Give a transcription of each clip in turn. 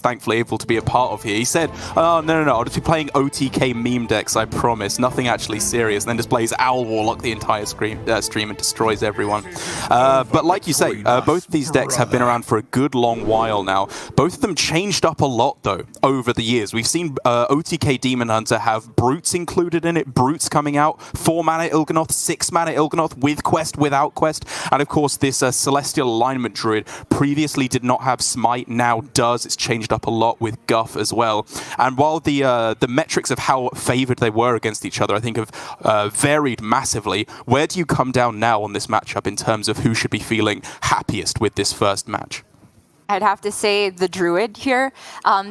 thankfully able to be a part of here. He said, oh, no, I'll just be playing OTK meme decks, I promise. Nothing actually serious. And then just plays Owl Warlock the entire stream and destroys everyone. But like you say, both of these decks have been around for a good long while now. Both of them changed up a lot, though, over the years. We've seen OTK Demon Hunter have Brutes included in it, Brutes coming out, 4-mana Il'gynoth, 6-mana Il'gynoth, with quest, without quest. And of course, this Celestial Alignment Druid previously did not have Smite, now does. It's changed up a lot with Guff as well. And while the metrics of how favored they were against each other, I think have varied massively, where do you come down now on this matchup in terms of who should be feeling happiest with this first match? I'd have to say the Druid here.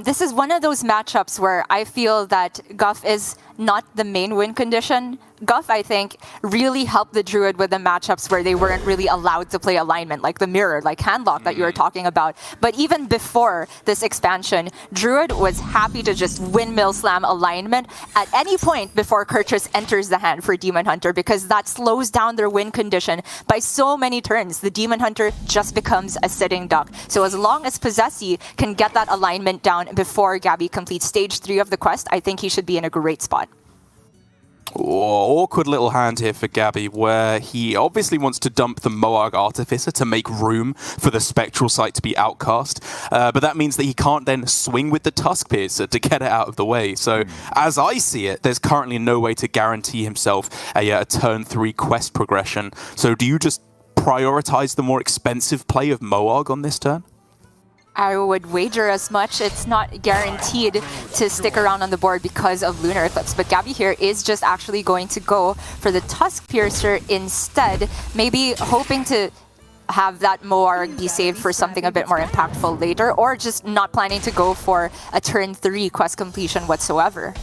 This is one of those matchups where I feel that Guff is not the main win condition. Guff, I think, really helped the Druid with the matchups where they weren't really allowed to play alignment, like the mirror, like handlock that you were talking about. But even before this expansion, Druid was happy to just windmill slam alignment at any point before Kurtrus enters the hand for Demon Hunter, because that slows down their win condition by so many turns. The Demon Hunter just becomes a sitting duck. So as long as posesi can get that alignment down before Gaby completes stage 3 of the quest, I think he should be in a great spot. Oh, awkward little hand here for Gaby, where he obviously wants to dump the Moarg Artificer to make room for the Spectral Sight to be outcast. But that means that he can't then swing with the Tusk Piercer to get it out of the way. So, as I see it, there's currently no way to guarantee himself a turn 3 quest progression. So do you just prioritize the more expensive play of Moarg on this turn? I would wager as much. It's not guaranteed to stick around on the board because of Lunar Eclipse, but Gaby here is just actually going to go for the Tusk Piercer instead, maybe hoping to have that Moarg be saved for something a bit more impactful later, or just not planning to go for a turn 3 quest completion whatsoever.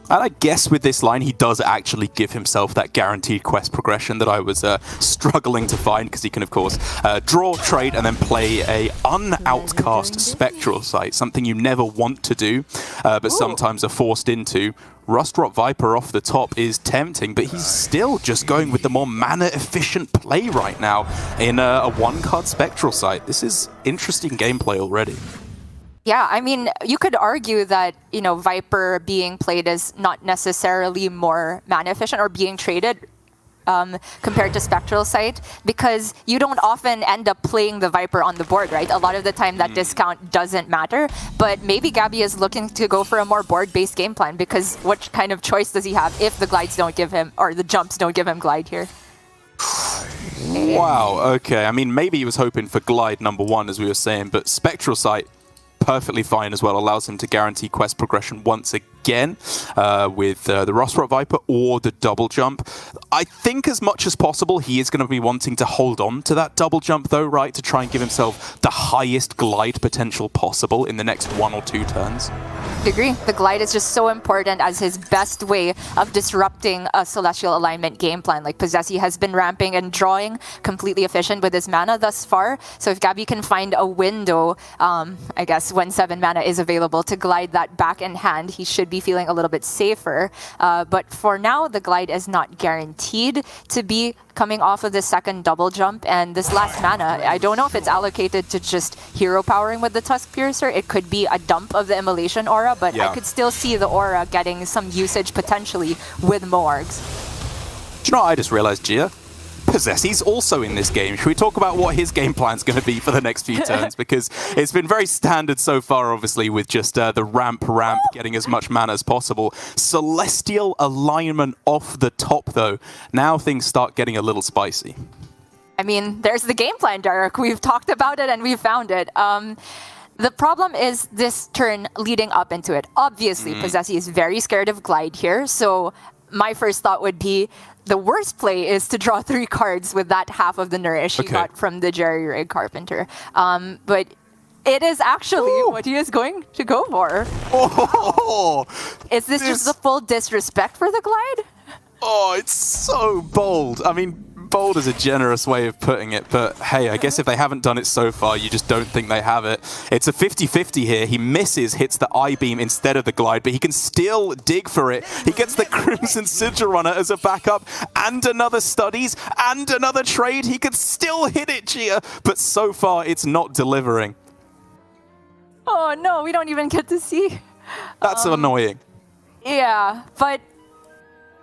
And I guess with this line, he does actually give himself that guaranteed quest progression that I was struggling to find, because he can, of course, draw, trade, and then play a unoutcast Spectral Sight, something you never want to do, but sometimes are forced into. Rustrot Viper off the top is tempting, but he's still just going with the more mana-efficient play right now in a one-card Spectral Sight. This is interesting gameplay already. Yeah, I mean, you could argue that, you know, Viper being played is not necessarily more mana efficient or being traded compared to Spectral Sight, because you don't often end up playing the Viper on the board, right? A lot of the time that discount doesn't matter, but maybe Gaby is looking to go for a more board-based game plan, because what kind of choice does he have if the glides don't give him, or the jumps don't give him glide here? Wow, okay. I mean, maybe he was hoping for glide number 1, as we were saying, but Spectral Sight perfectly fine as well, allows him to guarantee quest progression once again with the Rustrot Viper or the double jump. I think as much as possible he is going to be wanting to hold on to that double jump though, right, to try and give himself the highest glide potential possible in the next 1 or 2 turns. I agree. The glide is just so important as his best way of disrupting a Celestial Alignment game plan. Like posesi has been ramping and drawing completely efficient with his mana thus far. So if Gaby can find a window, I guess when 7 mana is available to glide that back in hand, he should be feeling a little bit safer. But for now, the glide is not guaranteed to be coming off of the second double jump, and this last mana, I don't know if it's allocated to just hero powering with the Tusk Piercer. It could be a dump of the Immolation Aura, but I could still see the Aura getting some usage potentially with Moargs. Do you know what I just realized, Gia? posesi's also in this game. Should we talk about what his game plan's going to be for the next few turns? Because it's been very standard so far, obviously, with just the ramp, getting as much mana as possible. Celestial Alignment off the top, though. Now things start getting a little spicy. I mean, there's the game plan, Derek. We've talked about it and we've found it. The problem is this turn leading up into it. Obviously, posesi is very scared of glide here, so my first thought would be the worst play is to draw 3 cards with that half of the nourish he got from the Jerry Rig Carpenter. But it is actually what he is going to go for. Is this just the full disrespect for the glide? Oh, it's so bold. I mean, Bold is a generous way of putting it, but hey, I guess if they haven't done it so far, you just don't think they have it. It's a 50-50 here. He misses, hits the I-beam instead of the glide, but he can still dig for it. He gets the Crimson Sigil Runner as a backup, and another Studies, and another trade. He could still hit it, Gia, but so far it's not delivering. Oh no, we don't even get to see. That's annoying. Yeah, but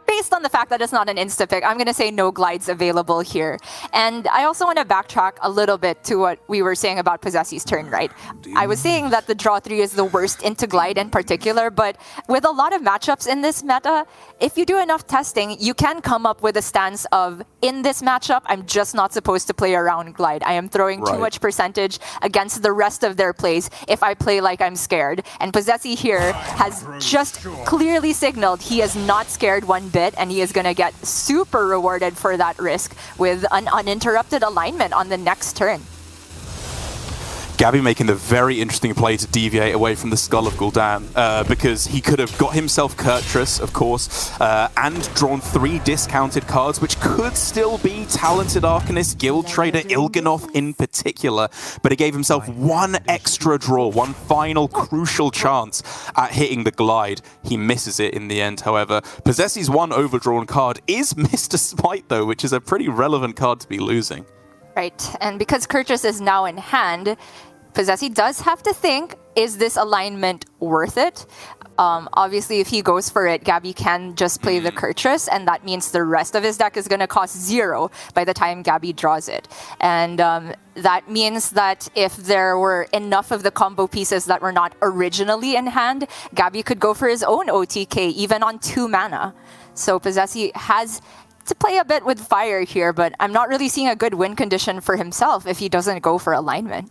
based on the fact that it's not an insta-pick, I'm going to say no glides available here. And I also want to backtrack a little bit to what we were saying about Posesi's turn, right? I was saying that the draw 3 is the worst into glide in particular, but with a lot of matchups in this meta, if you do enough testing, you can come up with a stance of, in this matchup, I'm just not supposed to play around glide. I am throwing too much percentage against the rest of their plays if I play like I'm scared. And Posesi here has just clearly signaled he is not scared one bit, and he is going to get super rewarded for that risk with an uninterrupted alignment on the next turn. Gaby making the very interesting play to deviate away from the Skull of Gul'dan, because he could have got himself Kurtrus, of course, and drawn 3 discounted cards, which could still be Talented Arcanist, Guild Trader, Il'gynoth in particular, but he gave himself 1 extra draw, 1 final crucial chance at hitting the glide. He misses it in the end, however. Posesi's 1 overdrawn card is Mr. Smite, though, which is a pretty relevant card to be losing. Right, and because Kurtrus is now in hand, Posesi does have to think, is this alignment worth it? Obviously, if he goes for it, Gaby can just play the Kurtrus, and that means the rest of his deck is going to cost 0 by the time Gaby draws it. And that means that if there were enough of the combo pieces that were not originally in hand, Gaby could go for his own OTK, even on 2 mana. So Posesi has to play a bit with fire here, but I'm not really seeing a good win condition for himself if he doesn't go for alignment.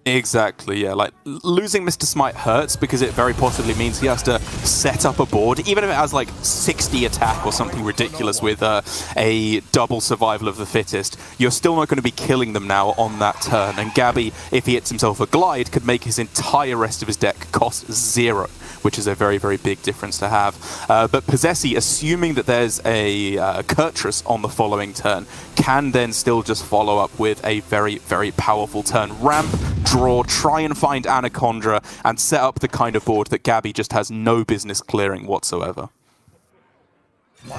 Exactly, yeah. Like, losing Mr. Smite hurts because it very possibly means he has to set up a board, even if it has like 60 attack or something ridiculous with a double survival of the fittest. You're still not going to be killing them now on that turn. And Gaby, if he hits himself a glide, could make his entire rest of his deck cost 0, which is a very, very big difference to have. But Posesi, assuming that there's a Kurtrus on the following turn, can then still just follow up with a very, very powerful turn. Ramp, draw, try and find Anaconda, and set up the kind of board that Gaby just has no business clearing whatsoever.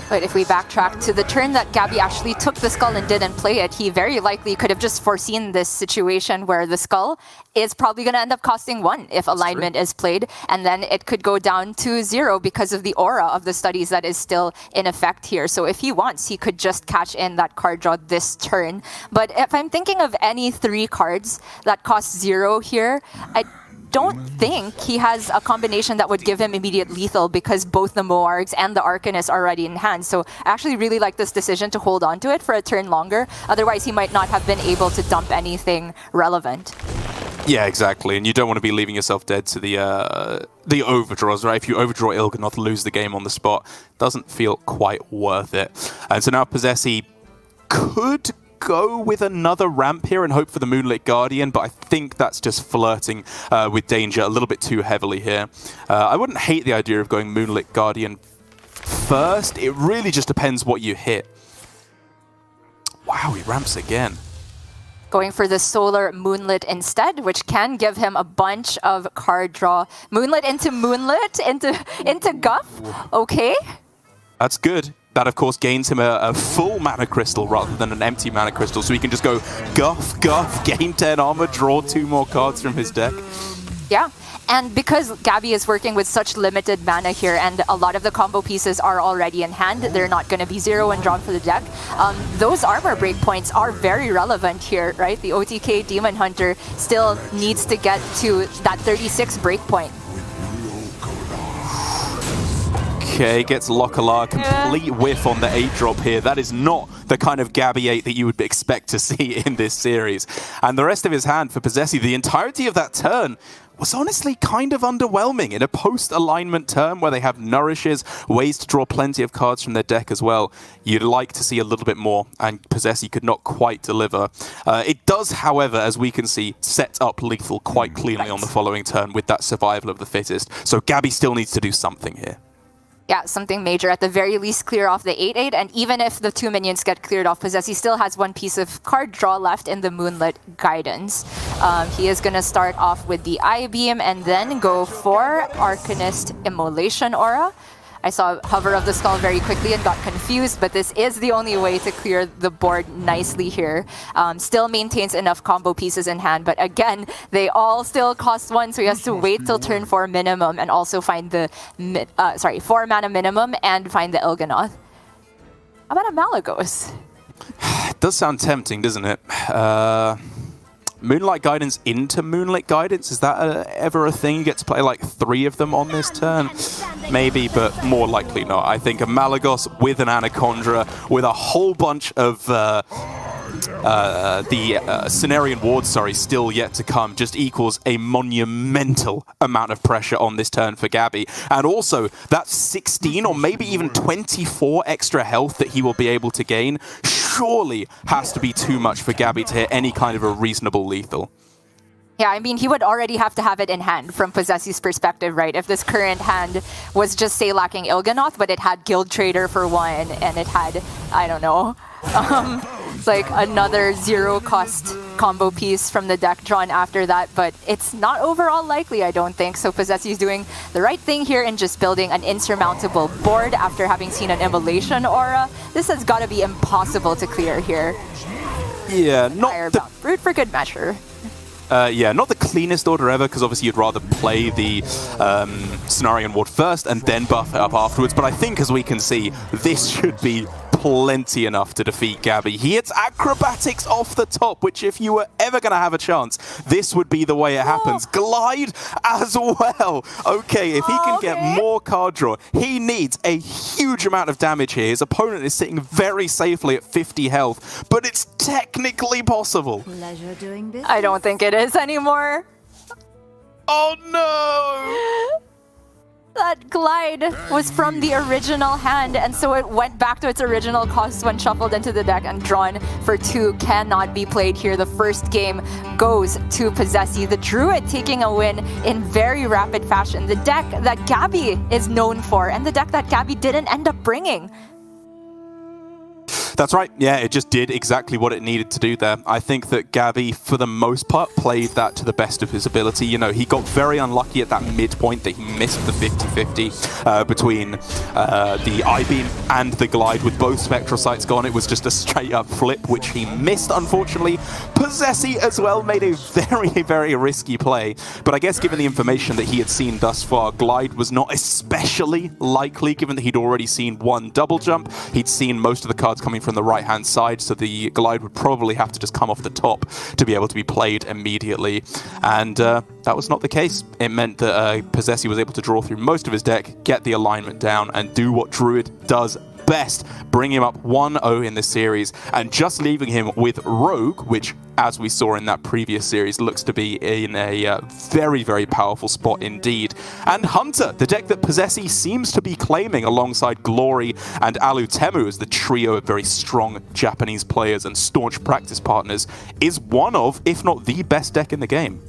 But if we backtrack to the turn that Gaby actually took the Skull and didn't play it, he very likely could have just foreseen this situation where the Skull is probably going to end up costing 1 if alignment is played, and then it could go down to 0 because of the aura of the Studies that is still in effect here. So if he wants, he could just catch in that card draw this turn. But if I'm thinking of any 3 cards that cost 0 here, I don't think he has a combination that would give him immediate lethal because both the Moargs and the Arcanist are already in hand. So I actually really like this decision to hold on to it for a turn longer. Otherwise, he might not have been able to dump anything relevant. Yeah, exactly. And you don't want to be leaving yourself dead to the overdraws, right? If you overdraw Il'gynoth, lose the game on the spot, doesn't feel quite worth it. And so now Posesi could go with another ramp here and hope for the Moonlit Guardian, but I think that's just flirting with danger a little bit too heavily here. I wouldn't hate the idea of going Moonlit Guardian first. It really just depends what you hit. Wow, he ramps again. Going for the Solar Moonlit instead, which can give him a bunch of card draw. Moonlit, into Guff. Okay. That's good. That, of course, gains him a full mana crystal rather than an empty mana crystal, so he can just go Guff, gain 10 armor, draw 2 more cards from his deck. Yeah, and because Gaby is working with such limited mana here and a lot of the combo pieces are already in hand, they're not going to be 0 and drawn for the deck, those armor breakpoints are very relevant here, right? The OTK Demon Hunter still needs to get to that 36 breakpoint. Okay, gets Lokala, complete whiff on the 8-drop here. That is not the kind of Gaby 8 that you would expect to see in this series. And the rest of his hand for Posesi, the entirety of that turn was honestly kind of underwhelming. In a post-alignment turn where they have nourishes, ways to draw plenty of cards from their deck as well, you'd like to see a little bit more, and Posesi could not quite deliver. It does, however, as we can see, set up lethal quite cleanly on the following turn with that survival of the fittest. So Gaby still needs to do something here. Yeah, something major. At the very least, clear off the 8/8, and even if the 2 minions get cleared off, posesi still has one piece of card draw left in the Moonlit Guidance. He is going to start off with the I-Beam and then go for Arcanist Immolation Aura. I saw Hover of the Skull very quickly and got confused, but this is the only way to clear the board nicely here. Still maintains enough combo pieces in hand, but again, they all still cost 1, so he has to wait till turn 4 minimum and also find the 4 mana minimum and find the Il'gynoth. How about a Malagos? It does sound tempting, doesn't it? Moonlight Guidance into Moonlit Guidance, is that ever a thing? You get to play like 3 of them on this turn? Maybe, but more likely not. I think a Malagos with an Anacondra, with a whole bunch of Cenarian wards, still yet to come, just equals a monumental amount of pressure on this turn for Gaby. And also, that 16 or maybe even 24 extra health that he will be able to gain surely has to be too much for Gaby to hit any kind of a reasonable lethal. Yeah, I mean, he would already have to have it in hand from posesi's perspective, right? If this current hand was just, say, lacking Il'gynoth, but it had Guild Trader for 1, and it had, I don't know, like another 0-cost combo piece from the deck drawn after that, but it's not overall likely, I don't think. So posesi's doing the right thing here in just building an insurmountable board after having seen an Immolation Aura. This has got to be impossible to clear here. Yeah, not the... Root for good measure. Yeah, not the cleanest order ever, because obviously you'd rather play the Cenarian Ward first and then buff it up afterwards, but I think, as we can see, this should be plenty enough to defeat Gaby. He hits Acrobatics off the top, which if you were ever going to have a chance, this would be the way it happens. Glide as well. Okay, if he can get more card draw, he needs a huge amount of damage here. His opponent is sitting very safely at 50 health, but it's technically possible. Pleasure doing business. I don't think it is anymore. Oh no! That glide was from the original hand, and so it went back to its original cost when shuffled into the deck and drawn for 2. Cannot be played here. The first game goes to posesi. The Druid taking a win in very rapid fashion. The deck that Gaby is known for, and the deck that Gaby didn't end up bringing. That's right. Yeah, it just did exactly what it needed to do there. I think that Gaby, for the most part, played that to the best of his ability. You know, he got very unlucky at that midpoint that he missed the 50-50 between the I-Beam and the Glide. With both Spectral Sights gone, it was just a straight-up flip, which he missed, unfortunately. posesi as well made a very, very risky play. But I guess given the information that he had seen thus far, Glide was not especially likely, given that he'd already seen 1 double jump. He'd seen most of the cards coming from the right-hand side, so the Glide would probably have to just come off the top to be able to be played immediately. And that was not the case. It meant that posesi was able to draw through most of his deck, get the alignment down, and do what Druid does best, bring him up 1-0 in this series, and just leaving him with Rogue, which, as we saw in that previous series, looks to be in a very, very powerful spot indeed. And Hunter, the deck that posesi seems to be claiming alongside Glory and Alutemu as the trio of very strong Japanese players and staunch practice partners, is one of, if not the best deck in the game.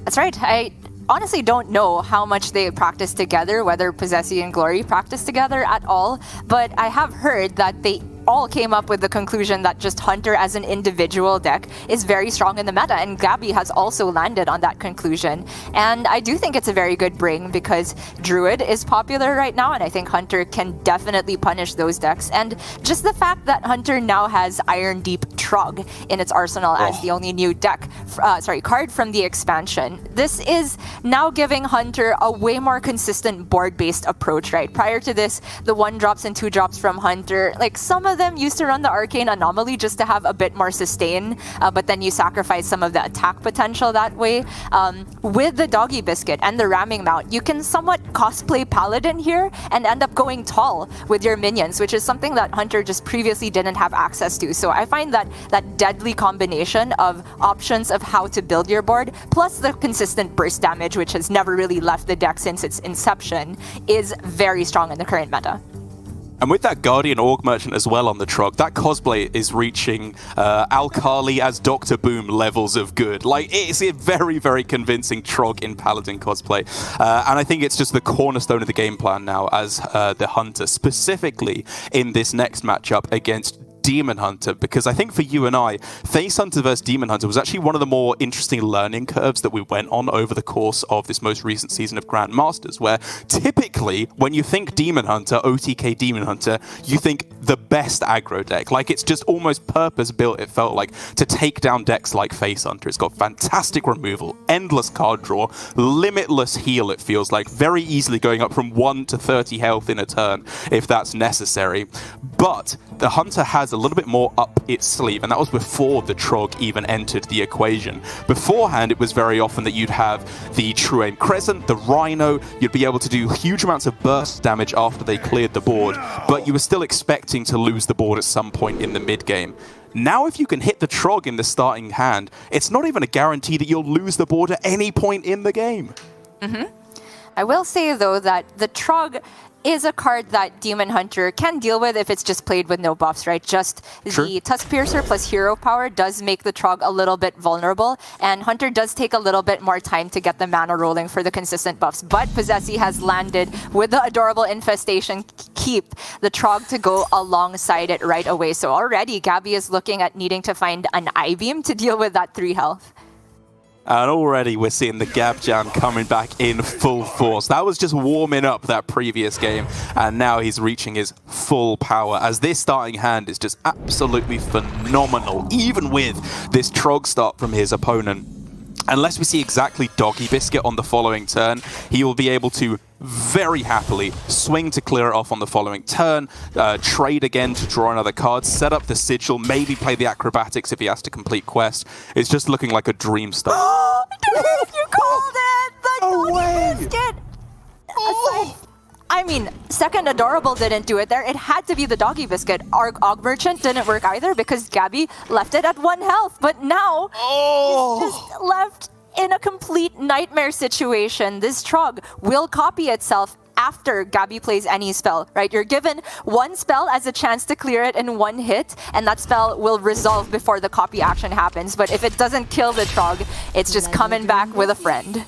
That's right. I honestly don't know how much they practice together, whether posesi and Glory practice together at all, but I have heard that they all came up with the conclusion that just Hunter as an individual deck is very strong in the meta, and Gaby has also landed on that conclusion. And I do think it's a very good bring because Druid is popular right now, and I think Hunter can definitely punish those decks. And just the fact that Hunter now has Iron Deep Trog in its arsenal as the only new card from the expansion, this is now giving Hunter a way more consistent board-based approach, right? Prior to this, the 1-drops and 2-drops from Hunter, like some of them used to run the Arcane Anomaly just to have a bit more sustain, but then you sacrifice some of the attack potential that way. With the Doggy Biscuit and the Ramming Mount, you can somewhat cosplay Paladin here and end up going tall with your minions, which is something that Hunter just previously didn't have access to. So I find that deadly combination of options of how to build your board, plus the consistent burst damage, which has never really left the deck since its inception, is very strong in the current meta. And with that Guardian Org Merchant as well on the Trog, that cosplay is reaching Alkali as Dr. Boom levels of good. Like, it's a very, very convincing Trog in Paladin cosplay. And I think it's just the cornerstone of the game plan now as the Hunter, specifically in this next matchup against Demon Hunter, because I think for you and I, Face Hunter versus Demon Hunter was actually one of the more interesting learning curves that we went on over the course of this most recent season of Grandmasters, where typically when you think Demon Hunter, OTK Demon Hunter, you think the best aggro deck. Like, it's just almost purpose-built, it felt like, to take down decks like Face Hunter. It's got fantastic removal, endless card draw, limitless heal, it feels like, very easily going up from 1 to 30 health in a turn if that's necessary. But the Hunter has a little bit more up its sleeve, and that was before the Trog even entered the equation. Beforehand, it was very often that you'd have the True Aim Crescent, the Rhino, you'd be able to do huge amounts of burst damage after they cleared the board, but you were still expecting to lose the board at some point in the mid-game. Now, if you can hit the Trog in the starting hand, it's not even a guarantee that you'll lose the board at any point in the game. I will say, though, that the Trog is a card that Demon Hunter can deal with if it's just played with no buffs, right? Just the Tusk Piercer plus hero power does make the Trog a little bit vulnerable, and Hunter does take a little bit more time to get the mana rolling for the consistent buffs. But posesi has landed with the adorable Infestation keep the Trog to go alongside it right away. So already Gaby is looking at needing to find an I-Beam to deal with that 3 health. And already we're seeing the Gab Jam coming back in full force. That was just warming up that previous game, and now he's reaching his full power as this starting hand is just absolutely phenomenal, even with this Trog start from his opponent. Unless we see exactly Doggy Biscuit on the following turn, he will be able to very happily swing to clear it off on the following turn, trade again to draw another card, set up the Sigil, maybe play the Acrobatics if he has to complete quest. It's just looking like a dream start. You called it! The Doggy Biscuit! Oh. I mean, second Adorable didn't do it there. It had to be the Doggy Biscuit. Our Og Merchant didn't work either because Gaby left it at 1 health. But now, he's just left in a complete nightmare situation. This Trog will copy itself after Gaby plays any spell, right? You're given 1 spell as a chance to clear it in 1 hit, and that spell will resolve before the copy action happens. But if it doesn't kill the Trog, it's just coming back with a friend.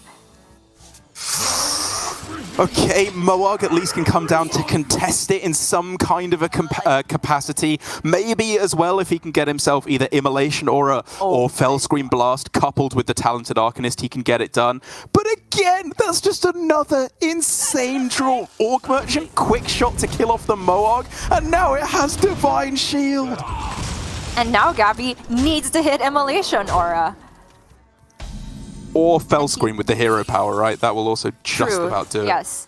Okay, Moag at least can come down to contest it in some kind of a capacity. Maybe as well if he can get himself either Immolation or Fellscream Blast coupled with the Talented Arcanist, he can get it done. But again, that's just another insane draw. Orc Merchant, quick shot to kill off the Moag, and now it has Divine Shield. And now Gaby needs to hit Immolation Aura. Or Fellscream with the hero power, right? That will also just about do it. Yes.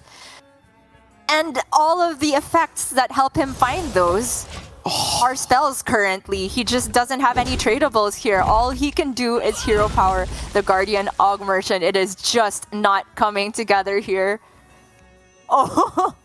And all of the effects that help him find those are spells currently. He just doesn't have any tradables here. All he can do is hero power the Guardian Og Merchant. It is just not coming together here. Oh.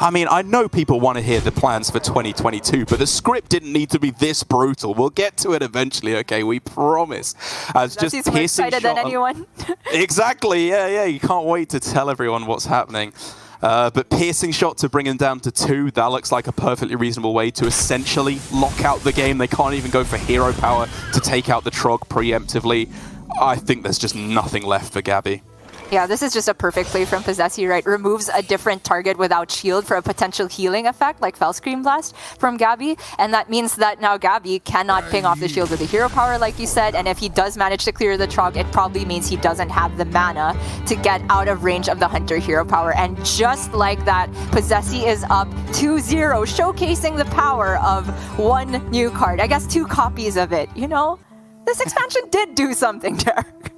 I mean, I know people want to hear the plans for 2022, but the script didn't need to be this brutal. We'll get to it eventually, okay? We promise. As just he's more excited than anyone. Exactly, yeah. You can't wait to tell everyone what's happening. But piercing shot to bring him down to 2, that looks like a perfectly reasonable way to essentially lock out the game. They can't even go for hero power to take out the Trog preemptively. I think there's just nothing left for Gaby. Yeah, this is just a perfect play from posesi, right? Removes a different target without shield for a potential healing effect, like Fellscream Blast from Gaby. And that means that now Gaby cannot ping off the shield with the hero power, like you said. And if he does manage to clear the Trog, it probably means he doesn't have the mana to get out of range of the Hunter hero power. And just like that, posesi is up 2-0, showcasing the power of 1 new card. I guess 2 copies of it, you know? This expansion did do something, Derek.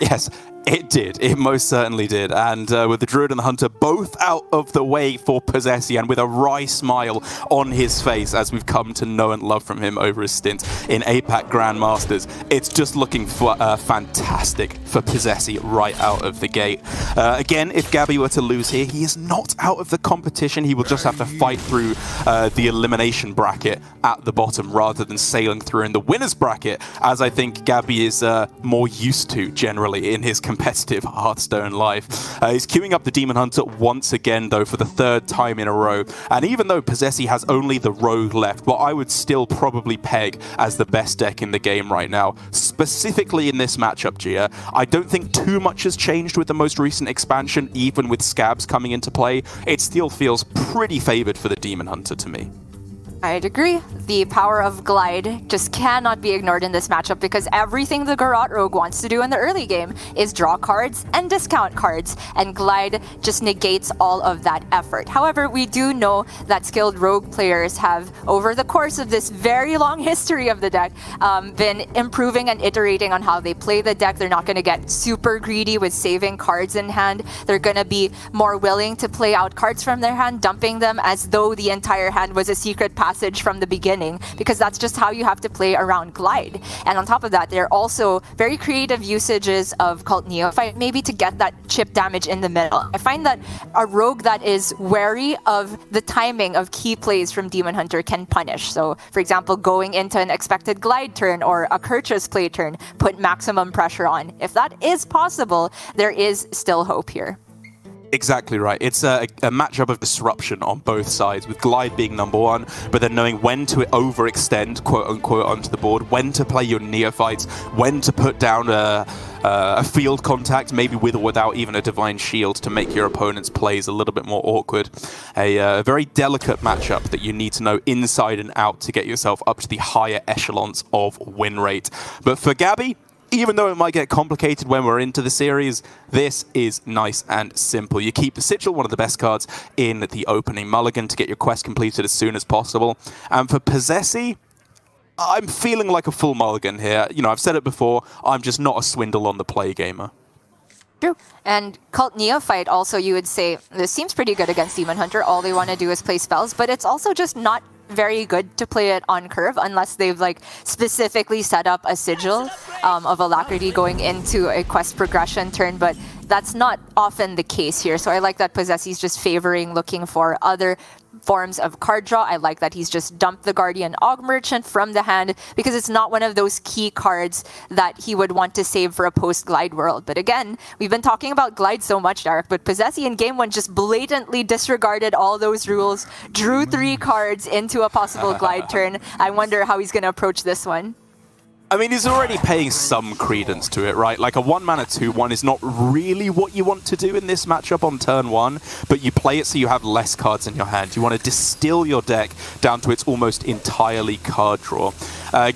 Yes. It did. It most certainly did. And with the Druid and the Hunter both out of the way for posesi and with a wry smile on his face as we've come to know and love from him over his stint in APAC Grandmasters, it's just looking fantastic for posesi right out of the gate. Again, if Gaby were to lose here, he is not out of the competition. He will just have to fight through the elimination bracket at the bottom rather than sailing through in the winner's bracket, as I think Gaby is more used to generally in his competitive Hearthstone life. He's queuing up the Demon Hunter once again, though, for the 3rd time in a row. And even though posesi has only the Rogue left, what I would still probably peg as the best deck in the game right now, specifically in this matchup, Gia, I don't think too much has changed with the most recent expansion, even with Scabs coming into play. It still feels pretty favored for the Demon Hunter to me. I'd agree. The power of Glide just cannot be ignored in this matchup because everything the Garrote Rogue wants to do in the early game is draw cards and discount cards, and Glide just negates all of that effort. However, we do know that skilled Rogue players have, over the course of this very long history of the deck, been improving and iterating on how they play the deck. They're not going to get super greedy with saving cards in hand. They're going to be more willing to play out cards from their hand, dumping them as though the entire hand was a secret passage from the beginning, because that's just how you have to play around Glide. And on top of that, there are also very creative usages of Cult Neophyte, maybe to get that chip damage in the middle. I find that a rogue that is wary of the timing of key plays from Demon Hunter can punish. So, for example, going into an expected Glide turn or a Kerchus play turn, put maximum pressure on. If that is possible, there is still hope here. Exactly right. It's a matchup of disruption on both sides, with Glide being number one, but then knowing when to overextend, quote unquote, onto the board, when to play your Neophytes, when to put down a field contact, maybe with or without even a Divine Shield, to make your opponent's plays a little bit more awkward. A very delicate matchup that you need to know inside and out to get yourself up to the higher echelons of win rate. But for Gaby, even though it might get complicated when we're into the series, this is nice and simple. You keep the Sigil, one of the best cards in the opening mulligan, to get your quest completed as soon as possible. And for posesi, I'm feeling like a full mulligan here. You know, I've said it before, I'm just not a swindle on the play gamer. True. And Cult Neophyte also, you would say, this seems pretty good against Demon Hunter. All they want to do is play spells, but it's also just not very good to play it on curve unless they've like specifically set up a sigil of Alacrity going into a quest progression turn, but that's not often the case here. So I like that posesi's just favoring looking for other forms of card draw. I like that he's just dumped the Guardian Og Merchant from the hand because it's not one of those key cards that he would want to save for a post-Glide world. But again, we've been talking about Glide so much, Derek, but posesi in game one just blatantly disregarded all those rules, drew 3 cards into a possible Glide turn. I wonder how he's going to approach this one. I mean, he's already paying some credence to it, right? Like a 1-mana 2/1 is not really what you want to do in this matchup on turn 1, but you play it so you have less cards in your hand. You want to distill your deck down to its almost entirely card draw.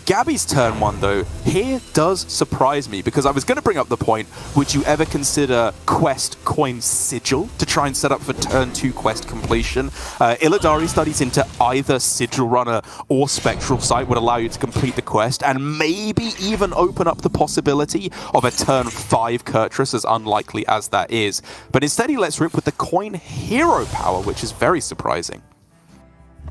Gaby's turn 1, though, here does surprise me, because I was going to bring up the point, would you ever consider Quest Coin Sigil to try and set up for turn 2 quest completion? Illidari studies into either Sigil Runner or Spectral Sight would allow you to complete the quest, and maybe even open up the possibility of a turn 5 Kerchus, as unlikely as that is. But instead he lets rip with the Coin Hero power, which is very surprising.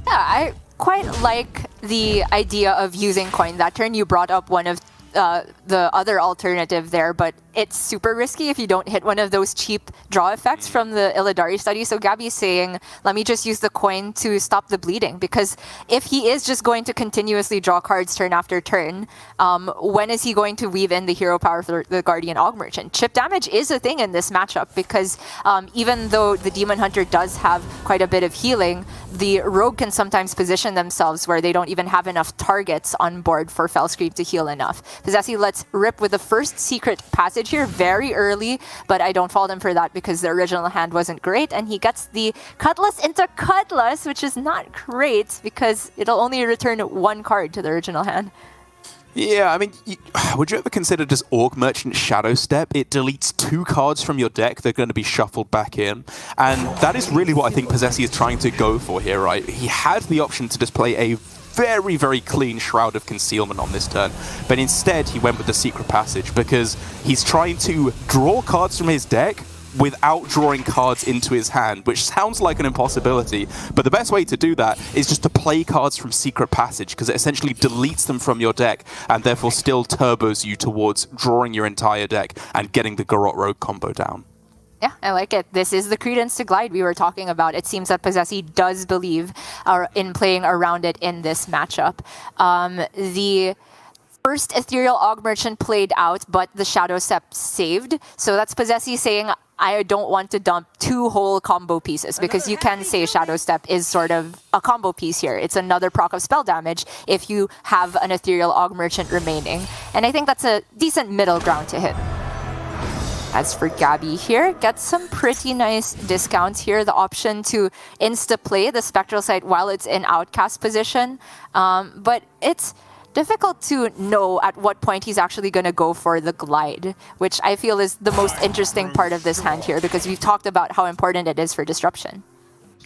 Yeah, I quite like the idea of using coin that turn. You brought up one of the other alternative there, but it's super risky if you don't hit one of those cheap draw effects from the Illidari study. So Gaby's saying, let me just use the coin to stop the bleeding, because if he is just going to continuously draw cards turn after turn, when is he going to weave in the hero power for the Guardian Og Merchant? Chip damage is a thing in this matchup, because even though the Demon Hunter does have quite a bit of healing, the Rogue can sometimes position themselves where they don't even have enough targets on board for Fellscream to heal enough. posesi lets rip with the first secret passage here very early, but I don't fault him for that because the original hand wasn't great, and he gets the Cutlass into Cutlass, which is not great because it'll only return 1 card to the original hand. Yeah, I mean, would you ever consider just Orc Merchant Shadow Step? It deletes 2 cards from your deck. They're going to be shuffled back in. And that is really what I think posesi is trying to go for here, right? He had the option to display a very, very clean Shroud of Concealment on this turn, but instead he went with the Secret Passage because he's trying to draw cards from his deck without drawing cards into his hand, which sounds like an impossibility, but the best way to do that is just to play cards from Secret Passage, because it essentially deletes them from your deck and therefore still turbos you towards drawing your entire deck and getting the Garrote Rogue combo down. Yeah, I like it. This is the credence to Glide we were talking about. It seems that posesi does believe in playing around it in this matchup. The First Ethereal Aug Merchant played out, but the Shadow Step saved. So that's posesi saying, I don't want to dump 2 whole combo pieces, because you can say Shadow Step is sort of a combo piece here. It's another proc of spell damage if you have an Ethereal Aug Merchant remaining. And I think that's a decent middle ground to hit. As for Gaby here, gets some pretty nice discounts here. The option to insta-play the Spectral Sight while it's in outcast position. But it's difficult to know at what point he's actually going to go for the glide, which I feel is the most interesting part of this hand here, because we've talked about how important it is for disruption.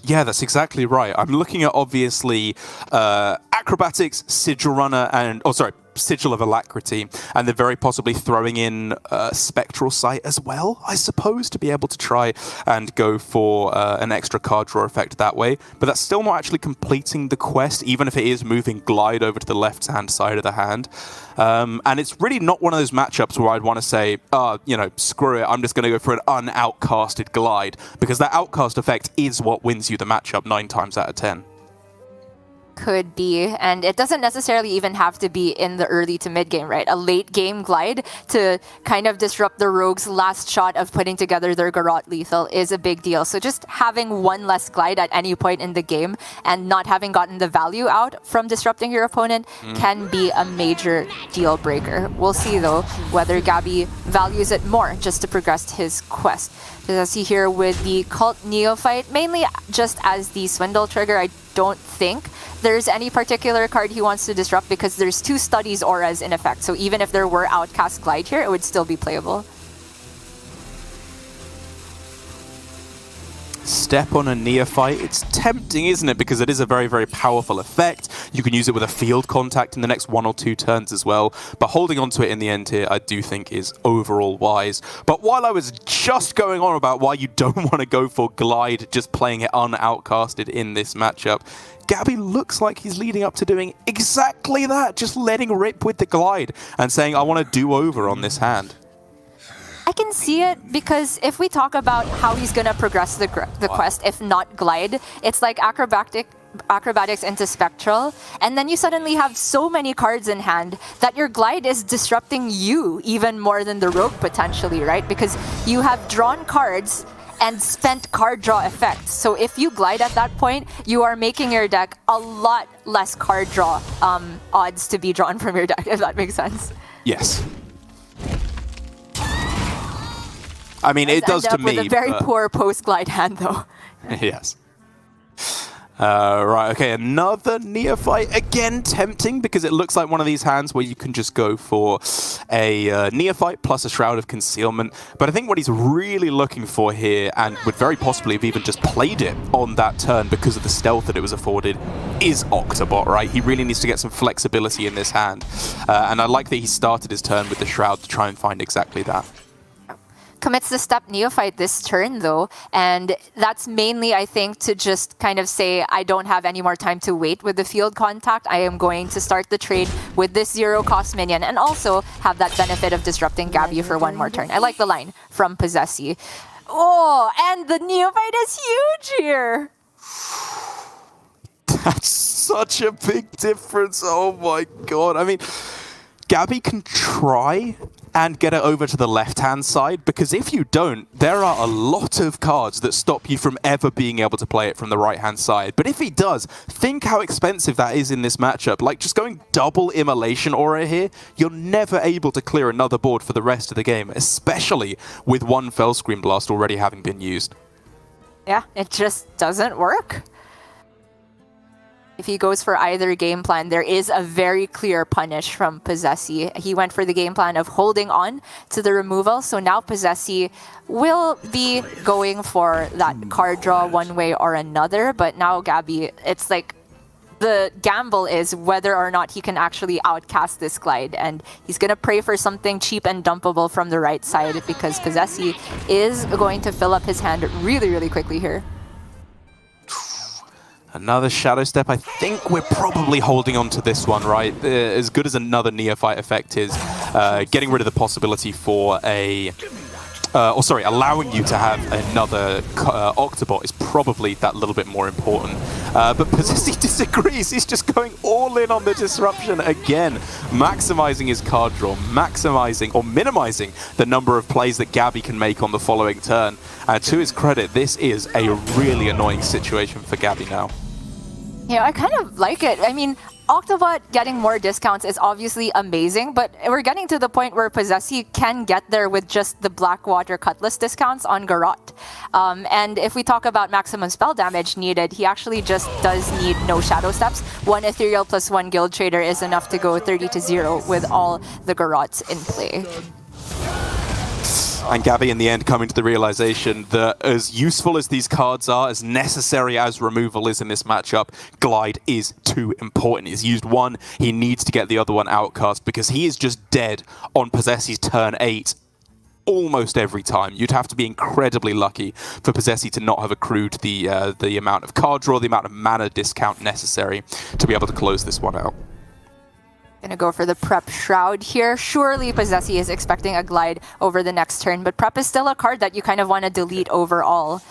Yeah, that's exactly right. I'm looking at, obviously, Acrobatics, Sigil Runner, and... Oh, sorry, Sigil of Alacrity, and they're very possibly throwing in Spectral Sight as well, I suppose, to be able to try and go for an extra card draw effect that way. But that's still not actually completing the quest, even if it is moving Glide over to the left-hand side of the hand. And it's really not one of those matchups where I'd want to say, you know, screw it, I'm just going to go for an unoutcasted Glide, because that outcast effect is what wins you the matchup 9 times out of 10. Could be, and it doesn't necessarily even have to be in the early to mid game, right? A late game glide to kind of disrupt the rogue's last shot of putting together their Garrote lethal is a big deal. So just having one less glide at any point in the game and not having gotten the value out from disrupting your opponent can be a major deal breaker. We'll see though whether Gaby values it more just to progress his quest. As I see here with the Cult Neophyte, mainly just as the Swindle trigger, I don't think there's any particular card he wants to disrupt, because there's 2 Studies auras in effect. So even if there were Outcast Glide here, it would still be playable. Step on a Neophyte. It's tempting, isn't it? Because it is a very, very powerful effect. You can use it with a field contact in the next 1 or 2 turns as well. But holding on to it in the end here, I do think is overall wise. But while I was just going on about why you don't want to go for Glide, just playing it unoutcasted in this matchup, Gaby looks like he's leading up to doing exactly that. Just letting rip with the Glide and saying, I want to do over on this hand. I can see it, because if we talk about how he's going to progress the quest, if not glide, it's like acrobatics into spectral, and then you suddenly have so many cards in hand that your glide is disrupting you even more than the rogue potentially, right? Because you have drawn cards and spent card draw effects. So if you glide at that point, you are making your deck a lot less card draw odds to be drawn from your deck, if that makes sense. Yes. I mean, it does to me. With a very poor post-glide hand, though. Yes. Right, okay, another Neophyte. Again, tempting, because it looks like one of these hands where you can just go for a Neophyte plus a Shroud of Concealment. But I think what he's really looking for here, and would very possibly have even just played it on that turn because of the stealth that it was afforded, is Octobot, right? He really needs to get some flexibility in this hand. And I like that he started his turn with the Shroud to try and find exactly that. Commits the step Neophyte this turn, though, and that's mainly, I think, to just kind of say, I don't have any more time to wait with the field contact. I am going to start the trade with this 0-cost minion, and also have that benefit of disrupting Gaby for 1 more turn. I like the line from posesi. Oh, and the Neophyte is huge here! That's such a big difference. Oh my god. I mean, Gaby can try and get it over to the left-hand side, because if you don't, there are a lot of cards that stop you from ever being able to play it from the right-hand side. But if he does, think how expensive that is in this matchup. Like, just going double Immolation Aura here, you're never able to clear another board for the rest of the game, especially with 1 Fellscream Blast already having been used. Yeah, it just doesn't work. If he goes for either game plan, there is a very clear punish from posesi. He went for the game plan of holding on to the removal, so now posesi will be going for that card draw one way or another, but now Gaby, it's like the gamble is whether or not he can actually outcast this glide, and he's going to pray for something cheap and dumpable from the right side, because posesi is going to fill up his hand really, really quickly here. Another Shadow Step. I think we're probably holding on to this one, right? As good as another Neophyte effect is, getting rid of the possibility for a allowing you to have another Octobot is probably that little bit more important. But posesi disagrees. He's just going all in on the disruption again, maximizing his card draw, maximizing or minimizing the number of plays that Gaby can make on the following turn. And to his credit, this is a really annoying situation for Gaby now. Yeah, I kind of like it. I mean, Octobot getting more discounts is obviously amazing, but we're getting to the point where posesi can get there with just the Blackwater Cutlass discounts on Garrote. And if we talk about maximum spell damage needed, he actually just does need no Shadow Steps. 1 Ethereal plus 1 Guild Trader is enough to go 30-0 with all the Garrotes in play. And Gaby, in the end, coming to the realization that as useful as these cards are, as necessary as removal is in this matchup, Glide is too important. He's used one, he needs to get the other one outcast because he is just dead on posesi's turn 8 almost every time. You'd have to be incredibly lucky for posesi to not have accrued the amount of card draw, the amount of mana discount necessary to be able to close this one out. Gonna go for the Prep Shroud here. Surely posesi is expecting a Glide over the next turn, but Prep is still a card that you kind of want to delete overall.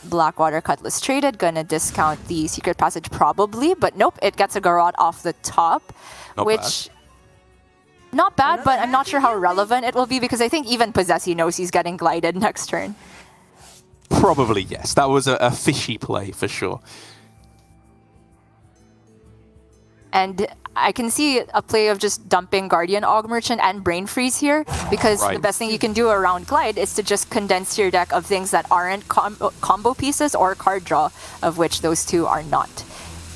Blackwater Cutlass traded, gonna discount the Secret Passage probably, but nope, it gets a Garrote off the top, not bad, but I'm not sure how relevant it will be because I think even posesi knows he's getting glided next turn. Probably yes, that was a fishy play for sure. And I can see a play of just dumping Guardian Aug Merchant and Brain Freeze here, because the best thing you can do around Glide is to just condense your deck of things that aren't combo pieces or card draw, of which those two are not.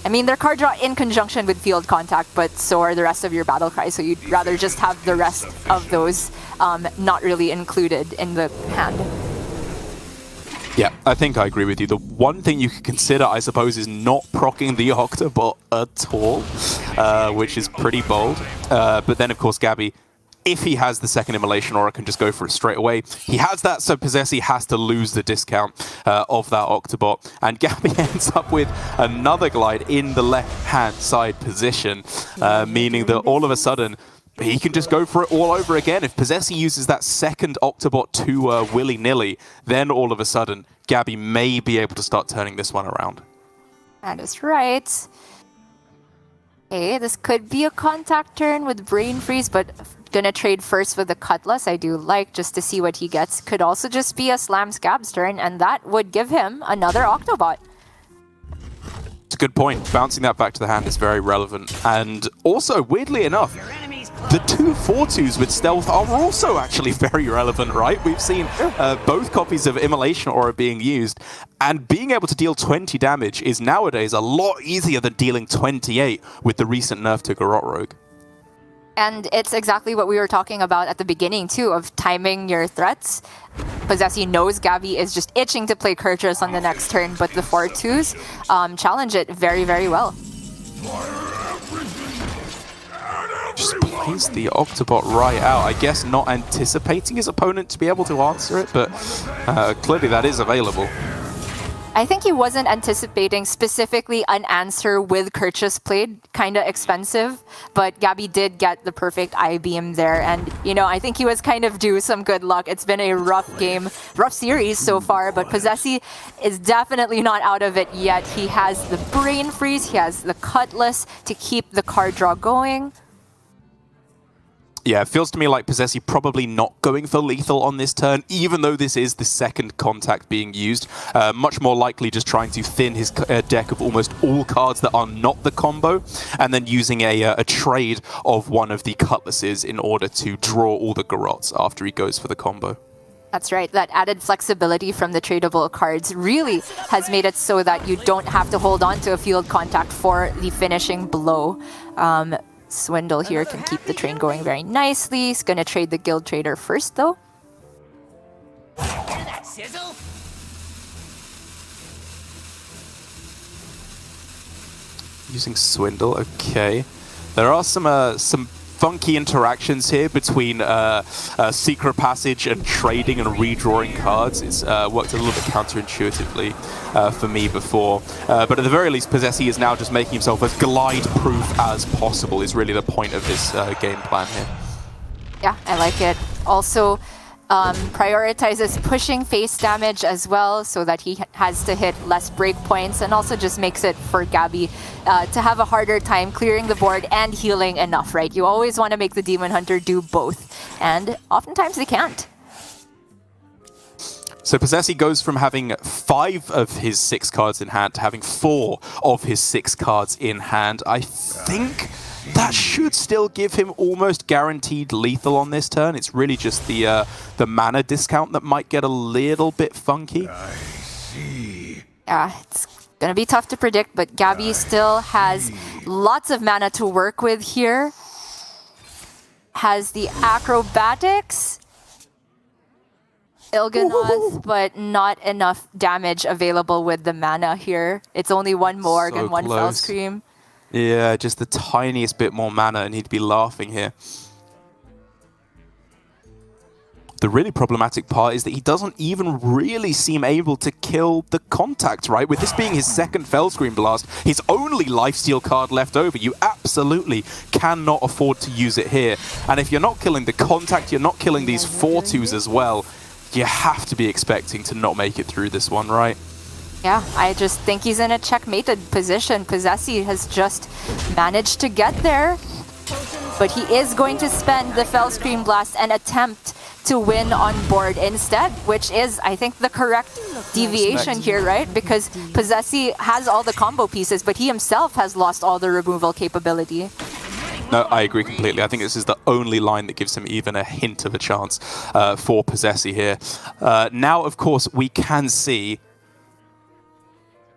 I mean, they're card draw in conjunction with Field Contact, but so are the rest of your battle cries, so you'd rather just have the rest of those not really included in the hand. Yeah, I think I agree with you. The one thing you could consider, I suppose, is not proccing the Octobot at all, which is pretty bold. But then, of course, Gaby, if he has the second Immolation Aura, can just go for it straight away. He has that, so posesi has to lose the discount of that Octobot. And Gaby ends up with another Glide in the left-hand side position, meaning that all of a sudden, he can just go for it all over again. If posesi uses that second Octobot to willy-nilly, then all of a sudden, Gaby may be able to start turning this one around. That is right. Okay, this could be a contact turn with Brain Freeze, but gonna trade first with the Cutlass. I do like just to see what he gets. Could also just be a Slam Scab's turn, and that would give him another Octobot. It's a good point. Bouncing that back to the hand is very relevant. And also, weirdly enough, the 2 4/2s with Stealth are also actually very relevant, right? We've seen both copies of Immolation Aura being used, and being able to deal 20 damage is nowadays a lot easier than dealing 28 with the recent nerf to Garrote Rogue. And it's exactly what we were talking about at the beginning, too, of timing your threats. posesi knows Gaby is just itching to play Kurtrus on the next turn, but the 4/2s challenge it very, very well. Just plays the Octobot right out. I guess not anticipating his opponent to be able to answer it, but clearly that is available. I think he wasn't anticipating specifically an answer with Kurtrus played, kind of expensive, but Gaby did get the perfect I-beam there, and you know, I think he was kind of due some good luck. It's been a rough game, rough series so far, but posesi is definitely not out of it yet. He has the Brain Freeze, he has the Cutlass to keep the card draw going. Yeah, it feels to me like posesi probably not going for lethal on this turn, even though this is the second contact being used. Much more likely just trying to thin his deck of almost all cards that are not the combo, and then using a trade of one of the Cutlasses in order to draw all the Garrotes after he goes for the combo. That's right. That added flexibility from the tradable cards really has made it so that you don't have to hold on to a field contact for the finishing blow. Swindle here can keep the train going very nicely. He's going to trade the Guild Trader first, though. Hear that sizzle? Using Swindle, okay. There are some funky interactions here between Secret Passage and trading and redrawing cards. It's worked a little bit counterintuitively for me before. But at the very least, posesi is now just making himself as glide-proof as possible is really the point of this game plan here. Yeah, I like it. Also, prioritizes pushing face damage as well so that he has to hit less breakpoints, and also just makes it for Gaby to have a harder time clearing the board and healing enough, right? You always want to make the Demon Hunter do both, and oftentimes they can't. So posesi goes from having 5 of his 6 cards in hand to having 4 of his 6 cards in hand. I think that should still give him almost guaranteed lethal on this turn. It's really just the mana discount that might get a little bit funky. Yeah, it's gonna be tough to predict, but Gaby still has lots of mana to work with here. Has the acrobatics. Il'gynoth, but not enough damage available with the mana here. It's only 1 Morg and 1 Fellscream. Yeah, just the tiniest bit more mana and he'd be laughing here. The really problematic part is that he doesn't even really seem able to kill the contact, right? With this being his 2nd Fellscream Blast, his only lifesteal card left over, you absolutely cannot afford to use it here. And if you're not killing the contact, you're not killing these 4/2s as well, you have to be expecting to not make it through this one, right? Yeah, I just think he's in a checkmated position. posesi has just managed to get there, but he is going to spend the Fellscream Blast and attempt to win on board instead, which is, I think, the correct deviation here, right? Because posesi has all the combo pieces, but he himself has lost all the removal capability. No, I agree completely. I think this is the only line that gives him even a hint of a chance for posesi here. Now, of course, we can see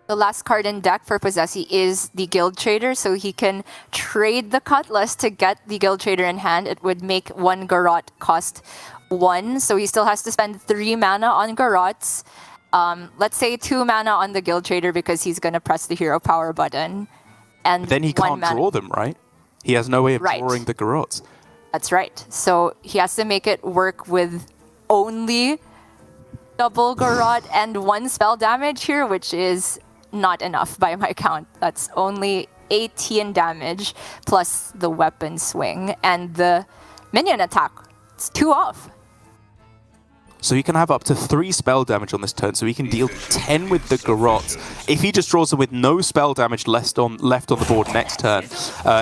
the last card in deck for posesi is the Guild Trader, so he can trade the Cutlass to get the Guild Trader in hand. It would make 1 Garrote cost 1, so he still has to spend 3 mana on Garrotes. Let's say 2 mana on the Guild Trader because he's going to press the Hero Power button. And then he can't draw them, right? He has no way of drawing the Garrotes. That's right. So he has to make it work with only double Garrote and 1 spell damage here, which is not enough by my count. That's only 18 damage plus the weapon swing and the minion attack. It's 2 off. So he can have up to 3 spell damage on this turn, so he can deal 10 with the Garrote. If he just draws them with no spell damage left on the board next turn,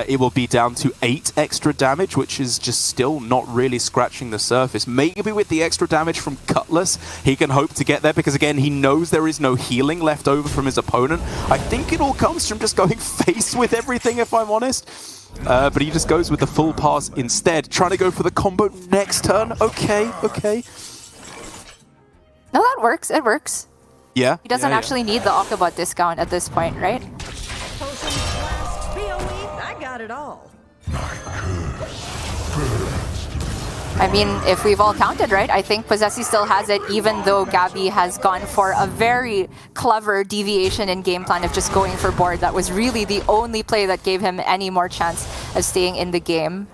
it will be down to 8 extra damage, which is just still not really scratching the surface. Maybe with the extra damage from Cutlass, he can hope to get there, because again, he knows there is no healing left over from his opponent. I think it all comes from just going face with everything, if I'm honest. But he just goes with the full pass instead, trying to go for the combo next turn. Okay. No, that works. It works. Yeah. He doesn't actually need the Octobot discount at this point, right? I got it all. I mean, if we've all counted, right? I think posesi still has it, even though Gaby has gone for a very clever deviation in game plan of just going for board. That was really the only play that gave him any more chance of staying in the game.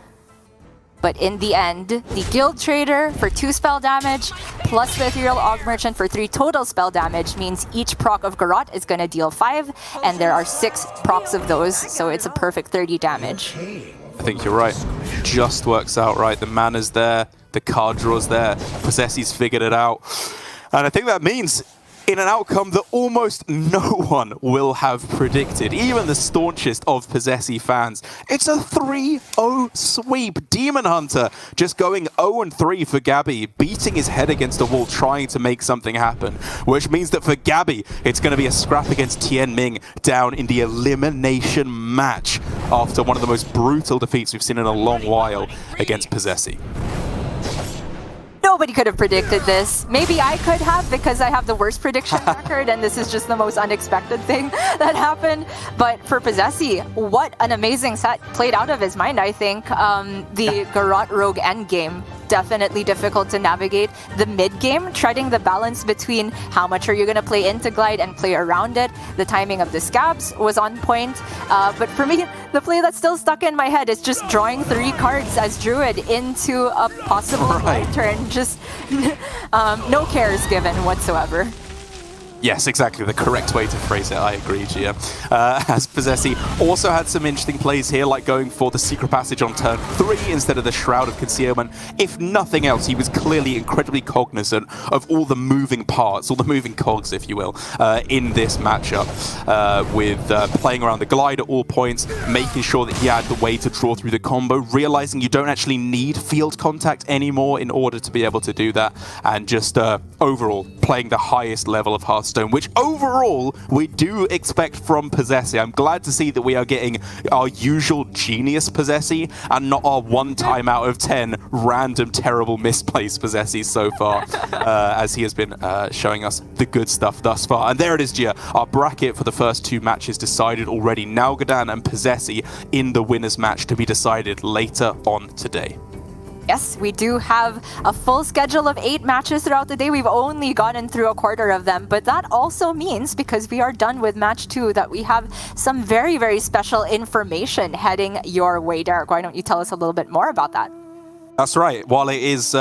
But in the end, the Guild Trader for 2 spell damage, plus the Ethereal Aug Merchant for 3 total spell damage means each proc of Garrote is going to deal 5, and there are 6 procs of those, so it's a perfect 30 damage. I think you're right. Just works out right. The mana's there, the card draw's there, posesi's figured it out. And I think that means in an outcome that almost no one will have predicted, even the staunchest of posesi fans. It's a 3-0 sweep. Demon Hunter just going 0-3 for Gaby, beating his head against a wall, trying to make something happen, which means that for Gaby, it's going to be a scrap against Tian Ming down in the elimination match after one of the most brutal defeats we've seen in a long while against posesi. Nobody could have predicted this. Maybe I could have, because I have the worst prediction record, and this is just the most unexpected thing that happened. But for posesi, what an amazing set played out of his mind, I think. The Garrote Rogue endgame, definitely difficult to navigate. The mid-game, treading the balance between how much are you going to play into Glide and play around it. The timing of the scabs was on point. But for me, the play that's still stuck in my head is just drawing 3 cards as Druid into a possible turn. Just no cares given whatsoever. Yes, exactly. The correct way to phrase it. I agree, Gia. As posesi also had some interesting plays here, like going for the Secret Passage on turn 3 instead of the Shroud of Concealment. If nothing else, he was clearly incredibly cognizant of all the moving parts, all the moving cogs, if you will, in this matchup, with playing around the glide at all points, making sure that he had the way to draw through the combo, realizing you don't actually need field contact anymore in order to be able to do that, and just overall playing the highest level of Hearthstone, which overall we do expect from posesi. I'm glad to see that we are getting our usual genius posesi and not our 1 time out of 10 random terrible misplaced posesi so far, as he has been showing us the good stuff thus far. And there it is, Gia. Our bracket for the first 2 matches decided already. Nalgadan and posesi in the winners match to be decided later on today. Yes, we do have a full schedule of 8 matches throughout the day. We've only gotten through a quarter of them, but that also means, because we are done with match 2, that we have some very, very special information heading your way. Derek, why don't you tell us a little bit more about that? That's right. While it is